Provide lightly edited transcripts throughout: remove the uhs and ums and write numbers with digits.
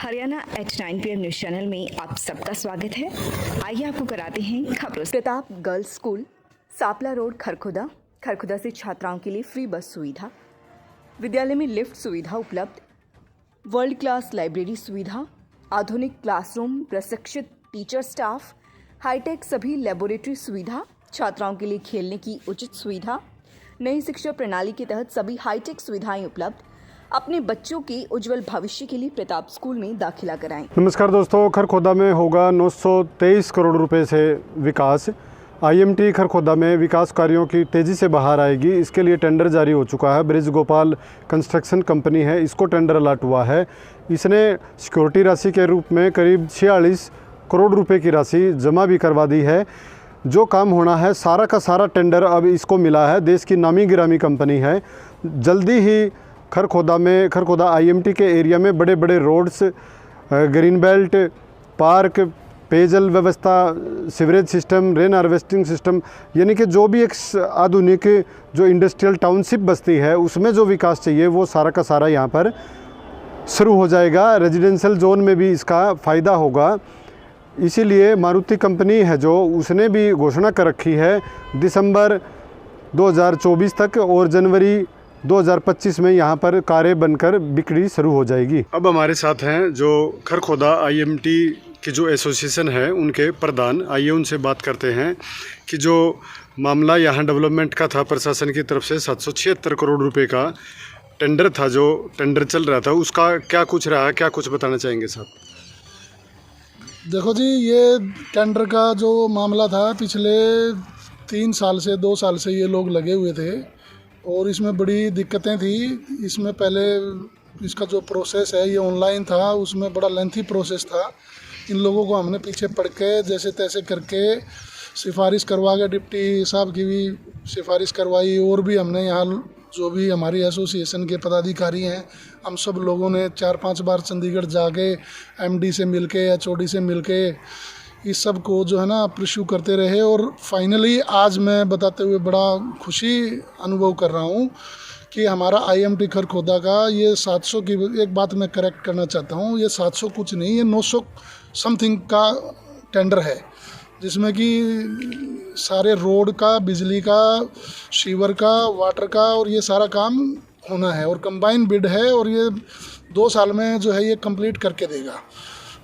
Haryana at 9 PM news channel में आप सबका स्वागत है। आइए आपको कराते हैं खबरों। Pratap girls school, Sapla road, Kharkhoda से छात्राओं के लिए फ्री बस सुविधा, विद्यालय में लिफ्ट सुविधा उपलब्ध, वर्ल्ड क्लास लाइब्रेरी सुविधा, आधुनिक क्लासरूम, प्रशिक्षित टीचर स्टाफ, हाईटेक सभी लेबोरेटरी सुविधा, छात्राओं के लिए खेलने की उचित सुविधा, नई शिक्षा प्रणाली के तहत सभी हाईटेक सुविधाएं उपलब्ध। अपने बच्चों के उज्जवल भविष्य के लिए प्रताप स्कूल में दाखिला कराएं। नमस्कार दोस्तों, खरखोदा में होगा 923 करोड़ रुपए से विकास। आईएमटी खरखोदा में विकास कार्यों की तेज़ी से बहार आएगी। इसके लिए टेंडर जारी हो चुका है। ब्रिज गोपाल कंस्ट्रक्शन कंपनी है, इसको टेंडर अलॉट हुआ है। इसने सिक्योरिटी राशि के रूप में करीब 46 करोड़ रुपए की राशि जमा भी करवा दी है। जो काम होना है सारा का सारा टेंडर अब इसको मिला है। देश की नामी गिरामी कंपनी है। जल्दी ही खरखोदा आईएमटी के एरिया में बड़े बड़े रोड्स, ग्रीन बेल्ट, पार्क, पेयजल व्यवस्था, sewerage system, rain harvesting system, यानी कि जो भी एक आधुनिक जो इंडस्ट्रियल टाउनशिप बस्ती है उसमें जो विकास चाहिए वो सारा का सारा यहाँ पर शुरू हो जाएगा। रेजिडेंशियल जोन में भी इसका फ़ायदा होगा। इसीलिए मारुति कंपनी है जो उसने भी घोषणा कर रखी है दिसंबर 2024 तक और जनवरी 2025 में यहाँ पर कारें बनकर बिक्री शुरू हो जाएगी। अब हमारे साथ हैं जो खरखोदा आईएमटी की जो एसोसिएशन है उनके प्रधान। आइए उनसे बात करते हैं कि जो मामला यहाँ डेवलपमेंट का था, प्रशासन की तरफ से 776 करोड़ रुपए का टेंडर था, जो टेंडर चल रहा था, उसका क्या कुछ रहा, क्या कुछ बताना चाहेंगे साहब? देखो जी, ये टेंडर का जो मामला था पिछले 2 साल से ये लोग लगे हुए थे और इसमें बड़ी दिक्कतें थी। इसमें पहले इसका जो प्रोसेस है ये ऑनलाइन था, उसमें बड़ा लेंथी प्रोसेस था। इन लोगों को हमने पीछे पड़ के जैसे तैसे करके सिफारिश करवा के डिप्टी साहब की भी सिफारिश करवाई और भी हमने यहाँ जो भी हमारी एसोसिएशन के पदाधिकारी हैं हम सब लोगों ने 4-5 बार चंडीगढ़ जाके एमडी से मिलके, एचओडी से मिलके इस सब को जो है ना प्रश्यू करते रहे और फाइनली आज मैं बताते हुए बड़ा खुशी अनुभव कर रहा हूँ कि हमारा आईएमटी खरखोदा का ये 700 की एक बात मैं करेक्ट करना चाहता हूँ, ये 700 कुछ नहीं, ये 900 समथिंग का टेंडर है, जिसमें कि सारे रोड का, बिजली का, सीवर का, वाटर का और ये सारा काम होना है और कंबाइन बिड है और ये 2 साल में जो है ये कंप्लीट करके देगा।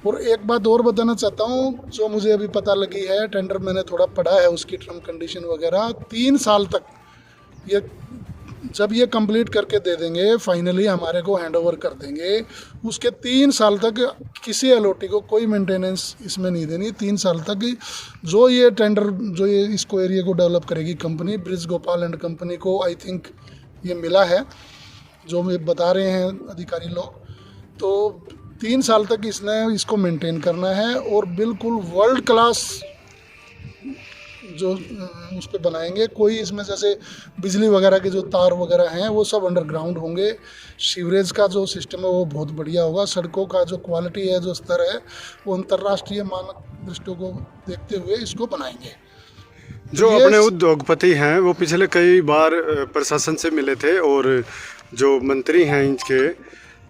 और एक बात और बताना चाहता हूँ जो मुझे अभी पता लगी है, टेंडर मैंने थोड़ा पढ़ा है उसकी टर्म कंडीशन वगैरह, 3 साल तक ये जब ये कंप्लीट करके दे देंगे, फाइनली हमारे को हैंडओवर कर देंगे, उसके 3 साल तक किसी एलओटी को कोई मेंटेनेंस इसमें नहीं देनी। 3 साल तक जो ये टेंडर जो ये इसको एरिया को डेवलप करेगी company bridge Gopal and company को, आई थिंक ये मिला है जो मैं बता रहे हैं अधिकारी लोग, तो 3 साल तक इसको मेंटेन करना है और बिल्कुल वर्ल्ड क्लास जो उस पर बनाएंगे। कोई इसमें जैसे बिजली वगैरह के जो तार वगैरह हैं वो सब अंडरग्राउंड होंगे। सीवरेज का जो सिस्टम है वो बहुत बढ़िया होगा। सड़कों का जो क्वालिटी है, जो स्तर है, वो अंतर्राष्ट्रीय मानक दृष्टियों को देखते हुए इसको बनाएंगे। जो अपने उद्योगपति हैं वो पिछले कई बार प्रशासन से मिले थे और जो मंत्री हैं इनके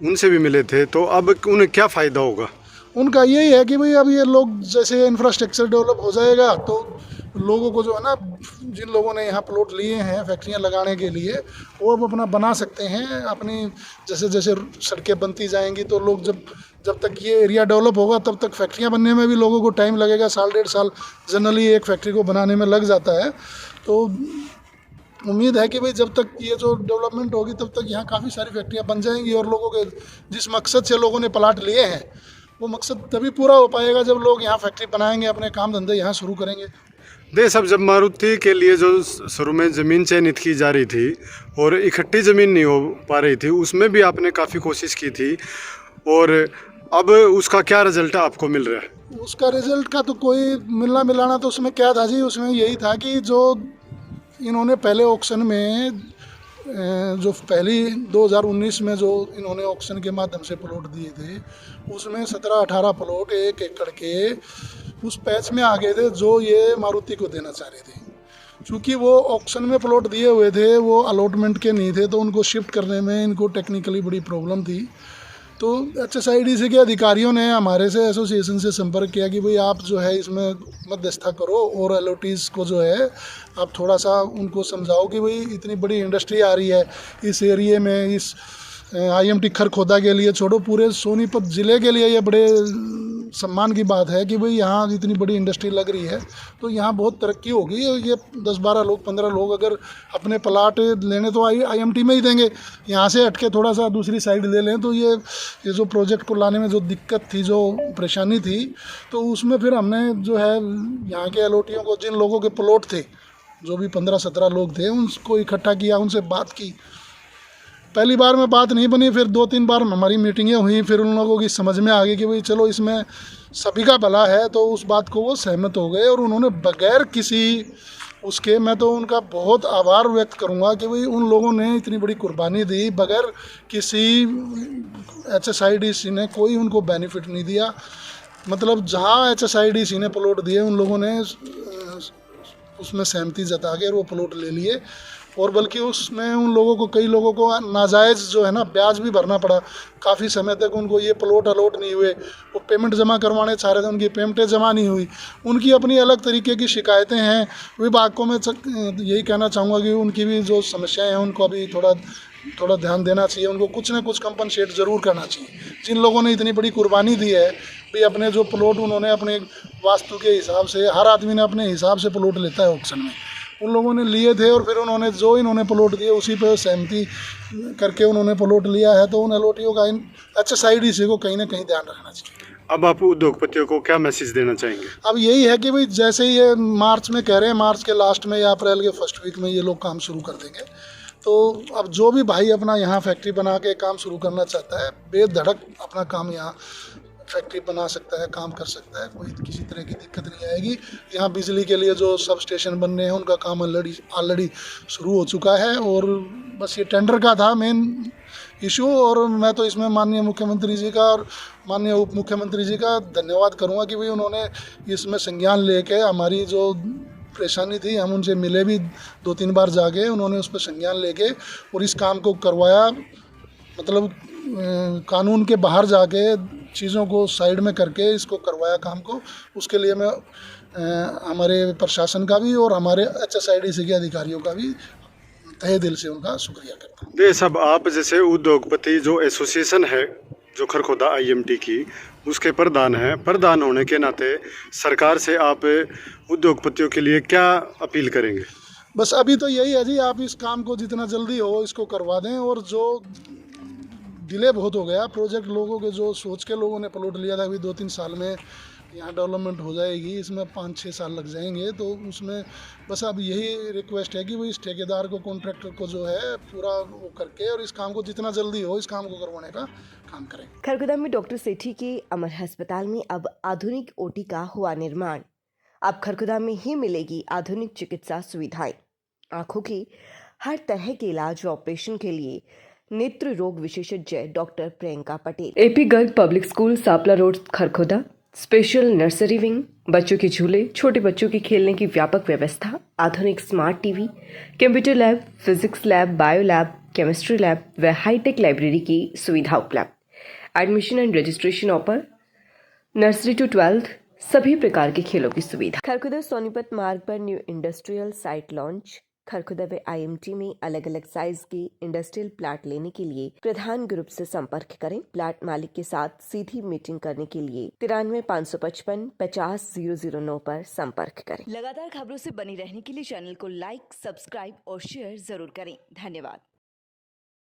उनसे भी मिले थे, तो अब उन्हें क्या फ़ायदा होगा? उनका यही है कि भाई अब ये लोग जैसे इंफ्रास्ट्रक्चर डेवलप हो जाएगा तो लोगों को जो है ना, जिन लोगों ने यहाँ प्लॉट लिए हैं फैक्ट्रियाँ लगाने के लिए, वो अब अपना बना सकते हैं अपनी। जैसे जैसे सड़कें बनती जाएंगी तो लोग जब तक ये एरिया डेवलप होगा तब तक फैक्ट्रियाँ बनने में भी लोगों को टाइम लगेगा, 1.5 साल जनरली एक फैक्ट्री को बनाने में लग जाता है। तो उम्मीद है कि भाई जब तक ये जो डेवलपमेंट होगी तब तक यहाँ काफ़ी सारी फैक्ट्रियाँ बन जाएंगी और लोगों के जिस मकसद से लोगों ने प्लाट लिए हैं वो मकसद तभी पूरा हो पाएगा जब लोग यहाँ फैक्ट्री बनाएंगे, अपने काम धंधे यहाँ शुरू करेंगे। देश अब जब मारुति के लिए जो शुरू में ज़मीन चयनित की जा रही थी और इकट्ठी ज़मीन नहीं हो पा रही थी, उसमें भी आपने काफ़ी कोशिश की थी और अब उसका क्या रिजल्ट आपको मिल रहा है? उसका रिजल्ट का तो कोई मिलना मिलाना तो उसमें क्या था जी, उसमें यही था कि जो इन्होंने पहले ऑक्शन में जो पहली 2019 में जो इन्होंने ऑक्शन के माध्यम से प्लॉट दिए थे उसमें 17-18 प्लॉट 1 एकड़ के उस पैच में आ गए थे जो ये मारुति को देना चाह रहे थे। चूँकि वो ऑक्शन में प्लॉट दिए हुए थे, वो अलॉटमेंट के नहीं थे, तो उनको शिफ्ट करने में इनको टेक्निकली बड़ी प्रॉब्लम थी। तो HSIDC के अधिकारियों ने हमारे से एसोसिएशन से संपर्क किया कि भाई आप जो है इसमें मध्यस्थता करो और LOTs को जो है आप थोड़ा सा उनको समझाओ कि भाई इतनी बड़ी इंडस्ट्री आ रही है इस एरिए में, इस IMT खरखोदा के लिए छोड़ो पूरे सोनीपत ज़िले के लिए ये बड़े सम्मान की बात है कि भाई यहाँ इतनी बड़ी इंडस्ट्री लग रही है तो यहाँ बहुत तरक्की होगी। ये 10-12 लोग 15 लोग अगर अपने प्लाट लेने तो IMT में ही देंगे, यहाँ से हट के थोड़ा सा दूसरी साइड ले लें तो ये जो प्रोजेक्ट को लाने में जो दिक्कत थी, जो परेशानी थी, तो उसमें फिर हमने जो है यहाँ के LOTों को, जिन लोगों के प्लॉट थे, जो भी 15-17 लोग थे, उनको इकट्ठा किया, उनसे बात की। पहली बार में बात नहीं बनी, फिर 2-3 बार हमारी मीटिंगें हुई, फिर उन लोगों की समझ में आ गई कि भाई चलो इसमें सभी का भला है, तो उस बात को वो सहमत हो गए और उन्होंने बगैर किसी उसके, मैं तो उनका बहुत आभार व्यक्त करूंगा कि भाई उन लोगों ने इतनी बड़ी कुर्बानी दी, बगैर किसी HSIDC ने कोई उनको बेनिफिट नहीं दिया। मतलब जहाँ HSIDC ने प्लॉट दिए उन लोगों ने उसमें सहमति जता के और वो प्लॉट ले लिए, और बल्कि उसमें उन लोगों को, कई लोगों को नाजायज़ जो है ना ब्याज भी भरना पड़ा। काफ़ी समय तक उनको ये प्लॉट अलॉट नहीं हुए, वो पेमेंट जमा करवाने चाह रहे थे, उनकी पेमेंटें जमा नहीं हुई। उनकी अपनी अलग तरीके की शिकायतें हैं। विभाग को मैं यही कहना चाहूँगा कि उनकी भी जो समस्याएं हैं उनको अभी थोड़ा ध्यान देना चाहिए, उनको कुछ ना कुछ कंपनसेट ज़रूर करना चाहिए। जिन लोगों ने इतनी बड़ी कुर्बानी दी है भाई, अपने जो प्लॉट उन्होंने अपने वास्तु के हिसाब से, हर आदमी ने अपने हिसाब से प्लॉट लेता है ऑक्शन में, उन लोगों ने लिए थे और फिर उन्होंने जो इन्होंने प्लॉट दिए उसी पे सहमति करके उन्होंने प्लॉट लिया है। तो उन LOTों का HSIDC को कहीं ना कहीं ध्यान रखना चाहिए। अब आप उद्योगपतियों को क्या मैसेज देना चाहेंगे? अब यही है कि भाई जैसे ही ये मार्च में कह रहे हैं, मार्च के लास्ट में या अप्रैल के फर्स्ट वीक में ये लोग काम शुरू कर देंगे, तो अब जो भी भाई अपना यहाँ फैक्ट्री बना के काम शुरू करना चाहता है, बेधड़क अपना काम यहाँ फैक्ट्री बना सकता है, काम कर सकता है, कोई किसी तरह की दिक्कत नहीं आएगी। यहाँ बिजली के लिए जो सब स्टेशन बनने हैं उनका काम ऑलरेडी शुरू हो चुका है, और बस ये टेंडर का था मेन इशू। और मैं तो इसमें माननीय मुख्यमंत्री जी का और माननीय उप मुख्यमंत्री जी का धन्यवाद करूँगा कि भाई उन्होंने इसमें संज्ञान लेके हमारी जो परेशानी थी, हम उनसे मिले भी 2-3 बार जाके, उन्होंने उस पर संज्ञान लेके और इस काम को करवाया। मतलब कानून के बाहर जाके चीज़ों को साइड में करके इसको करवाया काम को। उसके लिए मैं हमारे प्रशासन का भी और हमारे HSIDC के अधिकारियों का भी तहे दिल से उनका शुक्रिया करता हूँ। ये सब आप जैसे उद्योगपति, जो एसोसिएशन है जो खरखोदा IMT की, उसके प्रधान हैं, प्रधान होने के नाते सरकार से आप उद्योगपतियों के लिए क्या अपील करेंगे? बस अभी तो यही है जी, आप इस काम को जितना जल्दी हो इसको करवा दें। और जो डिले बहुत हो गया प्रोजेक्ट, लोगों के जो सोच के लोगों ने प्लॉट लिया था अभी 2-3 साल में यहाँ डेवलपमेंट हो जाएगी, इसमें 5-6 साल लग जाएंगे। तो उसमें बस अब यही रिक्वेस्ट है कि भाई इस ठेकेदार को, कॉन्ट्रैक्टर को जो है पूरा वो करके और इस काम को जितना जल्दी हो इस काम को करवाने का काम करें। खरखोदा में डॉक्टर सेठी के अमर अस्पताल में अब आधुनिक OT का हुआ निर्माण। अब खरखोदा में ही मिलेगी आधुनिक चिकित्सा सुविधाएं। आंखों की हर तरह के इलाज और ऑपरेशन के लिए नेत्र रोग विशेषज्ञ doctor Priyanka Patel. AP Garg public school, Sapla road, Kharkhoda. Special nursery wing, बच्चों के झूले, छोटे बच्चों के खेलने की व्यापक व्यवस्था, आधुनिक smart TV, computer lab, physics lab, bio lab, chemistry lab व हाईटेक लाइब्रेरी की सुविधा उपलब्ध। Admission and registration open. Nursery to 12th, सभी प्रकार के खेलों की सुविधा। खरखोदा सोनीपत मार्ग पर new industrial site launch. Kharkhoda व IMT में अलग अलग साइज के इंडस्ट्रियल प्लाट लेने के लिए प्रधान ग्रुप से संपर्क करें। प्लाट मालिक के साथ सीधी मीटिंग करने के लिए 93 555 50 009 पर संपर्क करें। लगातार खबरों से बनी रहने के लिए चैनल को लाइक, सब्सक्राइब और शेयर जरूर करें। धन्यवाद।